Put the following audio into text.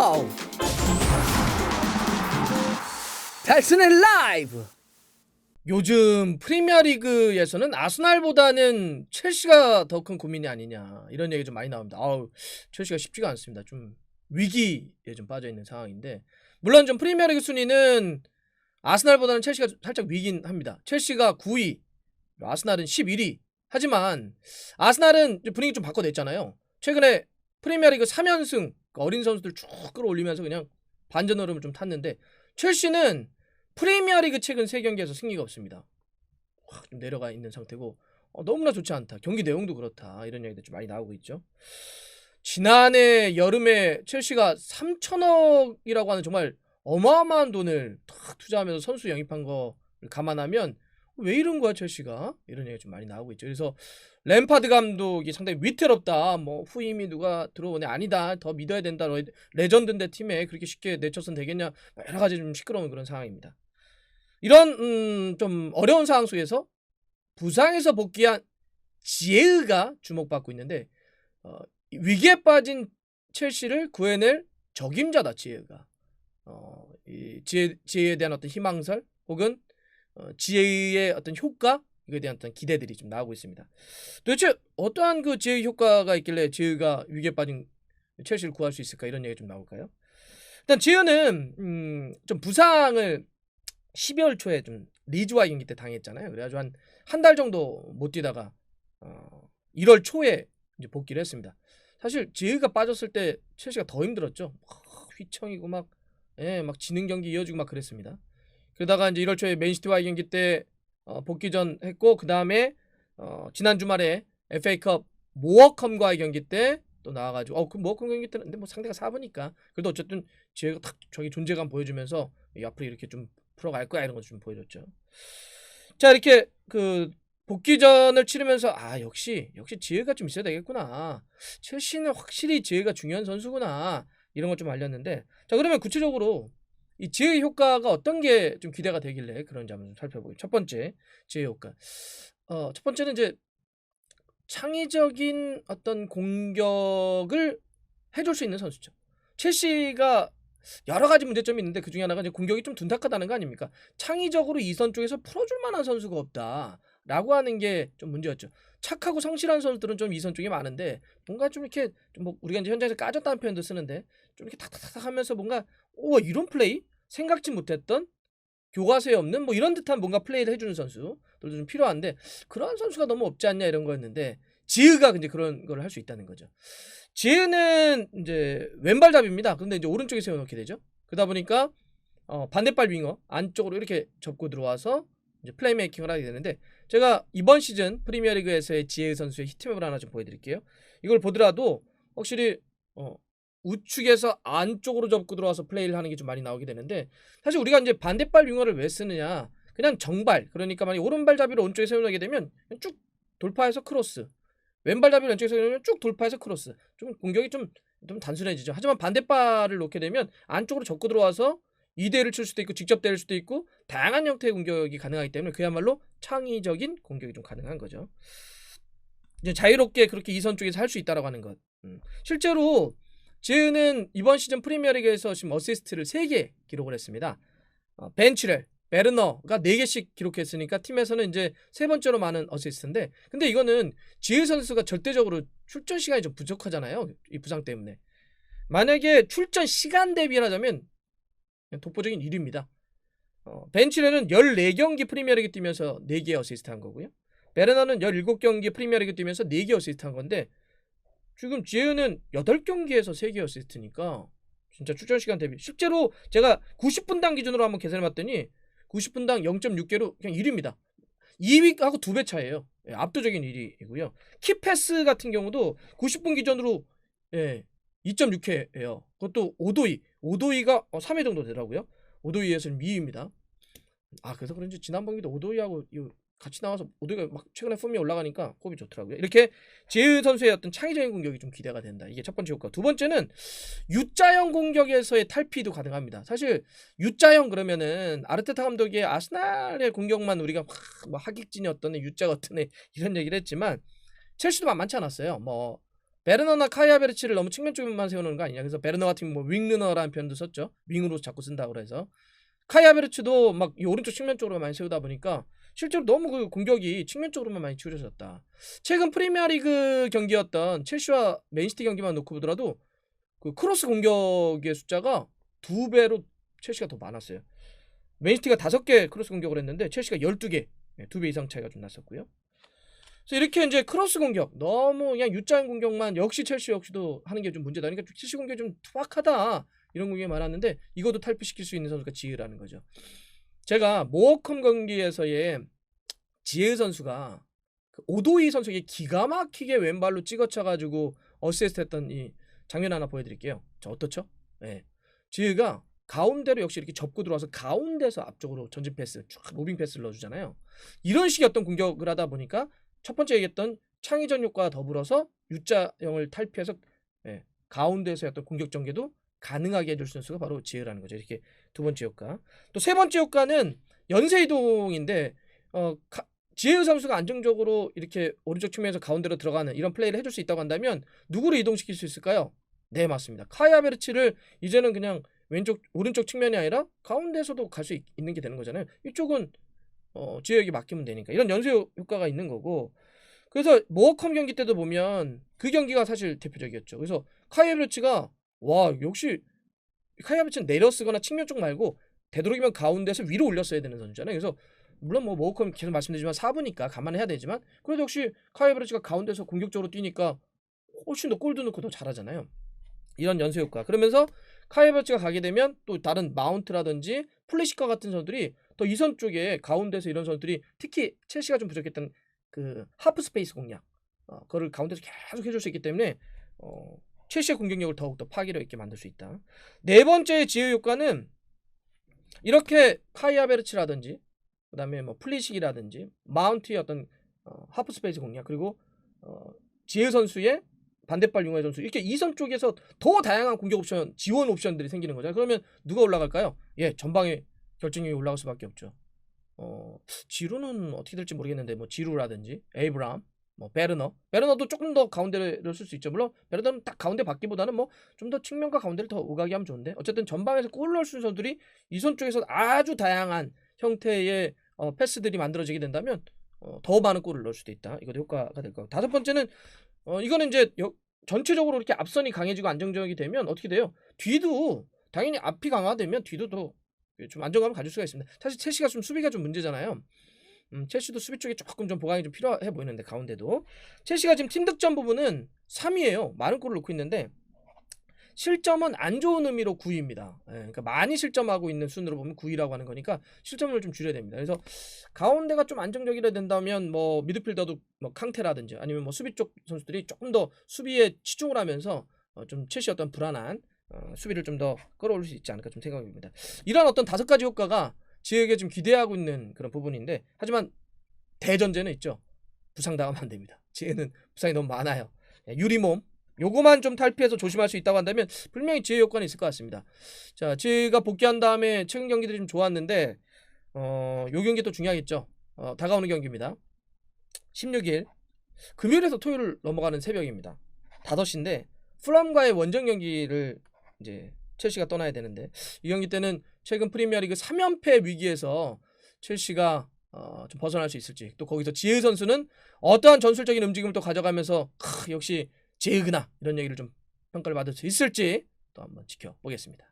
와우! 달슨의 라이브! 요즘 프리미어리그에서는 아스날보다는 첼시가 더 큰 고민이 아니냐 이런 얘기 좀 많이 나옵니다. 첼시가 쉽지가 않습니다. 좀 위기에 좀 빠져있는 상황인데, 물론 좀 프리미어리그 순위는 아스날보다는 첼시가 살짝 위긴 합니다. 첼시가 9위, 아스날은 11위. 하지만 아스날은 분위기 좀 바꿔냈잖아요. 최근에 프리미어리그 3연승, 어린 선수들 쭉 끌어올리면서 그냥 반전 흐름을 좀 탔는데, 첼시는 프리미어리그 최근 3경기에서 승리가 없습니다. 확 좀 내려가 있는 상태고, 너무나 좋지 않다. 경기 내용도 그렇다. 이런 얘기들 좀 많이 나오고 있죠. 지난해 여름에 첼시가 3천억이라고 하는 정말 어마어마한 돈을 탁 투자하면서 선수 영입한 거를 감안하면 왜 이런 거야 첼시가? 이런 얘기 좀 많이 나오고 있죠. 그래서 램파드 감독이 상당히 위태롭다. 뭐 후임이 누가 들어오네, 아니다. 더 믿어야 된다. 레전드인데 팀에 그렇게 쉽게 내쳐선 되겠냐. 여러 가지 좀 시끄러운 그런 상황입니다. 이런 좀 어려운 상황 속에서 부상에서 복귀한 지에으가 주목받고 있는데, 위기에 빠진 첼시를 구해낼 적임자다 지에으가. 이 지에에 대한 어떤 희망설 혹은 지에의 어떤 효과, 이거에 대한 어떤 기대들이 좀 나오고 있습니다. 도대체 어떠한 그 지에의 효과가 있길래 지에가 위기에 빠진 첼시를 구할 수 있을까, 이런 얘기 좀 나올까요? 일단 지에는 좀 부상을 12월 초에 좀 리즈와 경기 때 당했잖아요. 그래가지고 한 달 정도 못 뛰다가 1월 초에 이제 복귀를 했습니다. 사실 지에가 빠졌을 때 첼시가 더 힘들었죠. 휘청이고 막 지는 경기 이어지고 막 그랬습니다. 그러다가 이제 1월 초에 맨시티와의 경기 때 복귀전 했고, 그 다음에 지난 주말에 FA컵 모어컴과의 경기 때 또 나와가지고 그 모어컴 경기 때는 근데 뭐 상대가 4부니까 그래도 어쨌든 지혜가 탁 저기 존재감 보여주면서 앞으로 이렇게 좀 풀어갈 거야 이런 거 좀 보여줬죠. 자, 이렇게 그 복귀전을 치르면서 역시 지혜가 좀 있어야 되겠구나. 첼시는 확실히 지혜가 중요한 선수구나. 이런 걸 좀 알렸는데, 자, 그러면 구체적으로 이 지혜 효과가 어떤 게 좀 기대가 되길래 그런지 한번 살펴보겠습니다. 첫 번째, 지혜 효과. 첫 번째는 이제 창의적인 어떤 공격을 해줄 수 있는 선수죠. 첼시가 여러 가지 문제점이 있는데 그 중에 하나가 이제 공격이 좀 둔탁하다는 거 아닙니까? 창의적으로 이선 쪽에서 풀어줄 만한 선수가 없다라고 하는 게 좀 문제였죠. 착하고 성실한 선수들은 좀 이선 쪽에 많은데, 뭔가 좀 이렇게 좀 우리가 이제 현장에서 까졌다는 표현도 쓰는데, 좀 이렇게 탁탁탁 하면서 뭔가 이런 플레이 생각지 못했던, 교과서에 없는 뭐 이런 듯한 뭔가 플레이를 해주는 선수들도 좀 필요한데, 그런 선수가 너무 없지 않냐 이런 거였는데, 지으가 이제 그런 걸 할 수 있다는 거죠. 지으는 이제 왼발잡이입니다. 근데 이제 오른쪽에 세워놓게 되죠. 그러다 보니까 반대발 윙어 안쪽으로 이렇게 접고 들어와서 이제 플레이메이킹을 하게 되는데, 제가 이번 시즌 프리미어리그에서의 지혜 선수의 히트맵을 하나 좀 보여드릴게요. 이걸 보더라도 확실히 우측에서 안쪽으로 접고 들어와서 플레이를 하는 게 좀 많이 나오게 되는데, 사실 우리가 이제 반대발 윙어를 왜 쓰느냐, 그냥 정발, 그러니까 만약에 오른발잡이를 오른쪽에 세워놓게 되면 쭉 돌파해서 크로스, 왼발잡이를 왼쪽에 세우면 쭉 돌파해서 크로스, 좀 공격이 좀 단순해지죠. 하지만 반대발을 놓게 되면 안쪽으로 접고 들어와서 2대1을 칠 수도 있고 직접 때릴 수도 있고 다양한 형태의 공격이 가능하기 때문에 그야말로 창의적인 공격이 좀 가능한 거죠. 이제 자유롭게 그렇게 이선 쪽에서 할 수 있다라고 하는 것. 실제로 지은은 이번 시즌 프리미어리그에서 지금 어시스트를 3개 기록을 했습니다. 벤치렐, 베르너가 4개씩 기록했으니까 팀에서는 이제 3번째로 많은 어시스트인데, 근데 이거는 지혜 선수가 절대적으로 출전 시간이 좀 부족하잖아요. 이 부상 때문에. 만약에 출전 시간 대비하자면 독보적인 1위입니다. 벤치렐은 14경기 프리미어리그 뛰면서 4개 어시스트 한 거고요. 베르너는 17경기 프리미어리그 뛰면서 4개 어시스트 한 건데, 지금 지혜는 8경기에서 3개 어시스트니까 진짜 출전 시간 대비, 실제로 제가 90분당 기준으로 한번 계산해봤더니 90분당 0.6개로 그냥 1위입니다. 2위하고 2배 차이에요. 압도적인 1위이고요. 키패스 같은 경우도 90분 기준으로 2.6회예요. 그것도 오도이가 3회 정도 되더라고요. 오도이에서는 2위입니다. 그래서 그런지 지난번에도 오도이하고 같이 나와서 오도이가 막 최근에 폼이 올라가니까 폼이 좋더라고요. 이렇게 지혜 선수의 어떤 창의적인 공격이 좀 기대가 된다. 이게 첫 번째 효과. 두 번째는 U자형 공격에서의 탈피도 가능합니다. 사실 U자형 그러면은 아르테타 감독의 아스날의 공격만 우리가 뭐 하객진이 어떤 애, U자가 어떤 애 이런 얘기를 했지만, 첼시도 만만치 않았어요. 뭐 베르너나 카이 하베르츠를 너무 측면 쪽만 세우는 거 아니냐. 그래서 베르너 같은 뭐 윙러너라는 표현도 썼죠. 윙으로 자꾸 쓴다고 그래서. 카이 하베르츠도 막 이 오른쪽 측면 쪽으로 많이 세우다 보니까 실제로 너무 그 공격이 측면 쪽으로만 많이 치우쳐졌다. 최근 프리미어리그 경기였던 첼시와 맨시티 경기만 놓고 보더라도 그 크로스 공격의 숫자가 2배로 첼시가 더 많았어요. 맨시티가 5개 크로스 공격을 했는데 첼시가 12개, 2배 이상 차이가 좀 났었고요. 그래서 이렇게 이제 크로스 공격, 너무 그냥 U자인 공격만 역시 첼시 역시도 하는 게 좀 문제다. 그러니까 첼시 공격이 좀 투박하다. 이런 공격이 많았는데 이것도 탈피시킬 수 있는 선수가 지혜라는 거죠. 제가 모어컴 경기에서의 지혜 선수가 그 오도이 선수에게 기가 막히게 왼발로 찍어쳐가지고 어시스트 했던 이 장면 하나 보여드릴게요. 자, 어떻죠? 네. 지혜가 가운데로 역시 이렇게 접고 들어와서 가운데서 앞쪽으로 전진 패스, 쫙 무빙 패스를 넣어주잖아요. 이런 식의 어떤 공격을 하다 보니까 첫 번째 얘기했던 창의전 효과와 더불어서 U자형을 탈피해서 가운데에서 어떤 공격 전개도 가능하게 해줄 선수가 바로 지혜라는 거죠. 이렇게 두 번째 효과. 또 세 번째 효과는 연쇄 이동인데 지혜 선수가 안정적으로 이렇게 오른쪽 측면에서 가운데로 들어가는 이런 플레이를 해줄 수 있다고 한다면 누구를 이동시킬 수 있을까요? 네, 맞습니다. 카이 하베르츠를 이제는 그냥 오른쪽 측면이 아니라 가운데에서도 갈 수 있는 게 되는 거잖아요. 이쪽은 지혜에게 맡기면 되니까 이런 연쇄 효과가 있는 거고. 그래서 모어컴 경기 때도 보면 그 경기가 사실 대표적이었죠. 그래서 카이 하베르츠가 와, 역시 카이 하베르츠는 내려 쓰거나 측면 쪽 말고 되도록이면 가운데서 위로 올렸어야 되는 선수잖아요. 그래서 물론 뭐 모어컴 계속 말씀드리지만 4부니까 감안해야 되지만 그래도 역시 카이 하베르츠가 가운데서 공격적으로 뛰니까 훨씬 더 골도 넣고 더 잘하잖아요. 이런 연쇄 효과. 그러면서 카이 하베르츠가 가게 되면 또 다른 마운트라든지 플래시카 같은 선수들이 더 이선 쪽에 가운데서 이런 선수들이 특히 첼시가 좀 부족했던 그 하프 스페이스 공략 그거를 가운데서 계속 해줄 수 있기 때문에 첼시의 공격력을 더욱더 파괴력 있게 만들 수 있다. 네 번째 지혜 효과는 이렇게 카이 하베르츠라든지 그다음에 뭐 플리식이라든지 마운트의 어떤 하프 스페이스 공략 그리고 지혜 선수의 반대발 융화의 선수 이렇게 이선 쪽에서 더 다양한 공격 옵션 지원 옵션들이 생기는 거죠. 그러면 누가 올라갈까요? 전방에 결정력이 올라갈 수밖에 없죠. 지루는 어떻게 될지 모르겠는데 뭐 지루라든지 에이브람 뭐 베르너도 조금 더 가운데를 쓸 수 있죠. 물론 베르너는 딱 가운데 받기보다는 뭐 좀 더 측면과 가운데를 더 오가게 하면 좋은데 어쨌든 전방에서 골을 넣을 수 있는 선수들이 이선 쪽에서 아주 다양한 형태의 패스들이 만들어지게 된다면 더 많은 골을 넣을 수도 있다. 이것도 효과가 될 거고. 다섯 번째는 이거는 이제 전체적으로 이렇게 앞선이 강해지고 안정적이 되면 어떻게 돼요? 뒤도 당연히 앞이 강화되면 뒤도 더 좀 안정감을 가질 수가 있습니다. 사실 첼시가 좀 수비가 좀 문제잖아요. 첼시도 수비 쪽에 조금 좀 보강이 좀 필요해 보이는데 가운데도 첼시가 지금 팀 득점 부분은 3위예요. 많은 골을 넣고 있는데 실점은 안 좋은 의미로 9위입니다. 그러니까 많이 실점하고 있는 순으로 보면 9위라고 하는 거니까 실점을 좀 줄여야 됩니다. 그래서 가운데가 좀 안정적이라 된다면 뭐 미드필더도 뭐 캉테라든지 아니면 뭐 수비 쪽 선수들이 조금 더 수비에 치중을 하면서 좀 첼시 어떤 불안한 수비를 좀 더 끌어올릴 수 있지 않을까 좀 생각합니다. 이런 어떤 5가지 효과가 지에게 좀 기대하고 있는 그런 부분인데 하지만 대전제는 있죠. 부상당하면 안 됩니다. 지혜는 부상이 너무 많아요. 유리몸 요거만 좀 탈피해서 조심할 수 있다고 한다면 분명히 지혜 효과는 있을 것 같습니다. 자, 지혜가 복귀한 다음에 최근 경기들이 좀 좋았는데 요 경기 또 중요하겠죠. 다가오는 경기입니다. 16일 금요일에서 토요일 넘어가는 새벽입니다. 5시인데 풀함과의 원정 경기를 이제 첼시가 떠나야 되는데 이 경기 때는 최근 프리미어리그 3연패 위기에서 첼시가 좀 벗어날 수 있을지 또 거기서 지혜 선수는 어떠한 전술적인 움직임을 또 가져가면서 역시 지혜구나 이런 얘기를 좀 평가를 받을 수 있을지 또 한번 지켜보겠습니다.